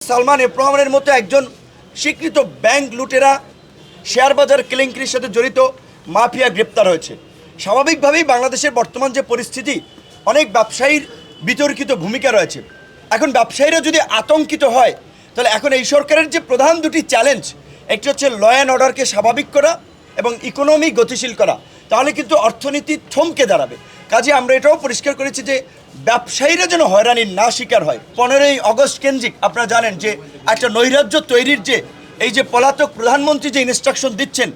Salman F রহমানের মতো একজন স্বীকৃত ব্যাংক লুটেরা শেয়ার বাজার কেলেঙ্কারির সাথে জড়িত মাফিয়া গ্রেপ্তার হয়েছে। স্বাভাবিকভাবেই বাংলাদেশের বর্তমান যে পরিস্থিতি, অনেক ব্যবসায়ীর বিতর্কিত ভূমিকা রয়েছে। এখন ব্যবসায়ীরা যদি আতঙ্কিত হয়, তাহলে এখন এই সরকারের যে প্রধান দুটি চ্যালেঞ্জ, একটি হচ্ছে ল অ্যান্ড অর্ডারকে স্বাভাবিক করা এবং ইকোনমি গতিশীল করা, তাহলে কিন্তু অর্থনীতি থমকে দাঁড়াবে। কাজে আমরা এটাও পরিষ্কার করেছি যে ব্যবসায়ীরা যেন হয়রানির না শিকার হয়। 15ই অগস্ট কেন্দ্রিক আপনারা জানেন যে একটা নৈরাজ্য তৈরির যে এই যে পলাতক প্রধানমন্ত্রী যে ইনস্ট্রাকশন দিচ্ছেন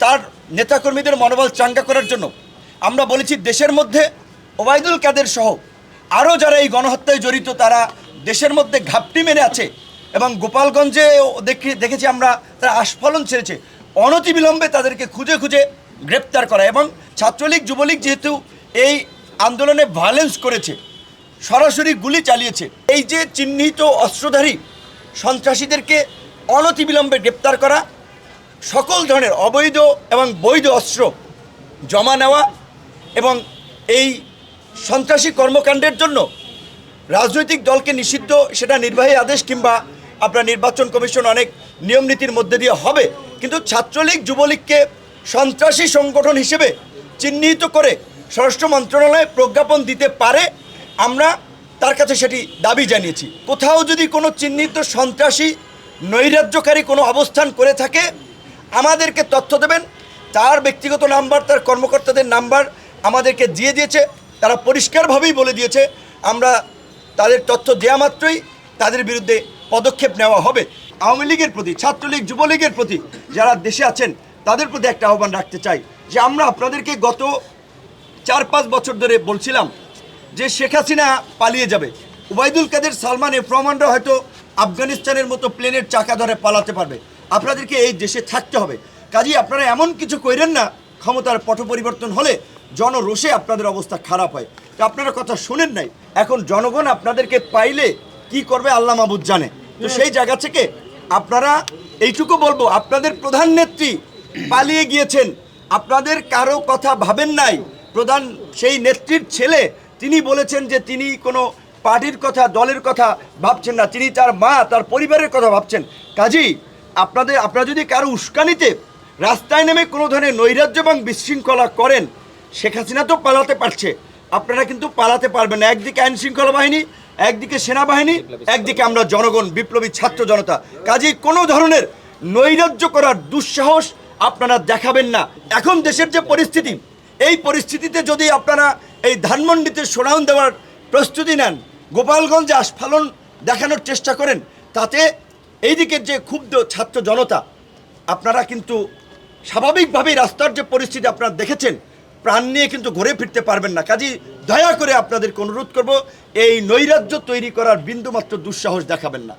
তার নেতাকর্মীদের মনোবল চাঙ্গা করার জন্য, আমরা বলেছি দেশের মধ্যে ওবায়দুল কাদের সহ আরও যারা এই গণহত্যায় জড়িত তারা দেশের মধ্যে ঘাপটি মেরে আছে এবং গোপালগঞ্জে দেখেছি আমরা তারা আস্ফালন ছেড়েছে। অনতিবিলম্বে তাদেরকে খুঁজে খুঁজে গ্রেপ্তার করা এবং ছাত্রলীগ যুবলীগ যেহেতু এই আন্দোলনে ভায়োলেন্স করেছে, সরাসরি গুলি চালিয়েছে, এই যে চিহ্নিত অস্ত্রধারী সন্ত্রাসীদেরকে অনতিবিলম্বে গ্রেপ্তার করা, সকল ধরনের অবৈধ এবং বৈধ অস্ত্র জমা নেওয়া এবং এই সন্ত্রাসী কর্মকাণ্ডের জন্য রাজনৈতিক দলকে নিষিদ্ধ, সেটা নির্বাহী আদেশ কিংবা আপনার নির্বাচন কমিশন অনেক নিয়মনীতির মধ্যে দিয়ে হবে, কিন্তু ছাত্রলীগ যুবলীগকে সন্ত্রাসী সংগঠন হিসেবে চিহ্নিত করে স্বরাষ্ট্র মন্ত্রণালয়ে প্রজ্ঞাপন দিতে পারে, আমরা তার কাছে সেটি দাবি জানিয়েছি। কোথাও যদি কোনো চিহ্নিত সন্ত্রাসী নৈরাজ্যকারী কোনো অবস্থান করে থাকে, আমাদেরকে তথ্য দেবেন। তার ব্যক্তিগত নাম্বার, তার কর্মকর্তাদের নাম্বার আমাদেরকে দিয়ে দিয়েছে, তারা পরিষ্কারভাবেই বলে দিয়েছে আমরা তাদের তথ্য দেওয়া মাত্রই তাদের বিরুদ্ধে পদক্ষেপ নেওয়া হবে। আওয়ামী লীগের প্রতি, ছাত্রলীগ যুবলীগের প্রতি যারা দেশে আছেন তাদের প্রতি একটা আহ্বান রাখতে চাই যে আমরা আপনাদেরকে গত 4-5 বছর ধরে বলছিলাম যে শেখ হাসিনা পালিয়ে যাবে, ওবায়দুল কাদের, সালমান এফ রহমানরা হয়তো আফগানিস্তানের মতো প্লেনের চাকা ধরে পালাতে পারবে, আপনাদেরকে এই দেশে থাকতে হবে। কাজেই আপনারা এমন কিছু করেন না ক্ষমতার পট পরিবর্তন হলে জনরোষে আপনাদের অবস্থা খারাপ হয়। তো আপনারা কথা শোনেন নাই, এখন জনগণ আপনাদেরকে পাইলে কি করবে আল্লাহ মাহবুদ জানে। তো সেই জায়গা থেকে আপনারা এইটুকু বলবো, আপনাদের প্রধান নেত্রী পালিয়ে গিয়েছেন, আপনাদের কারো কথা ভাবেন নাই। প্রধান সেই নেত্রীর ছেলে, তিনি বলেছেন যে তিনি কোনো পার্টির কথা, দলের কথা ভাবছেন না, তিনি তার মা, তার পরিবারের কথা ভাবছেন। কাজেই আপনারা যদি কারো উস্কানিতে রাস্তায় নেমে কোনো ধরনের নৈরাজ্য এবং বিশৃঙ্খলা করেন, শেখ হাসিনা তো পালাতে পারছে, আপনারা কিন্তু পালাতে পারবেন না। একদিকে আইন শৃঙ্খলা বাহিনী, একদিকে সেনাবাহিনী, একদিকে আমরা জনগণ, বিপ্লবী ছাত্র জনতা। কাজেই কোনো ধরনের নৈরাজ্য করার দুঃসাহস আপনারা দেখাবেন না। এখন দেশের যে পরিস্থিতি, এই পরিস্থিতিতে যদি আপনারা এই ধানমন্ডিতে শোডাউন দেওয়ার প্রস্তুতি নেন, গোপালগঞ্জে আস্ফালন দেখানোর চেষ্টা করেন, তাতে এই দিকের যে ক্ষুব্ধ ছাত্র জনতা, আপনারা কিন্তু স্বাভাবিকভাবেই রাস্তার যে পরিস্থিতি আপনারা দেখেছেন, প্রাণ নিয়ে কিন্তু ঘুরে ফিরতে পারবেন না। কাজেই দয়া করে আপনাদেরকে অনুরোধ করব, এই নৈরাজ্য তৈরি করার বিন্দুমাত্র দুঃসাহস দেখাবেন না।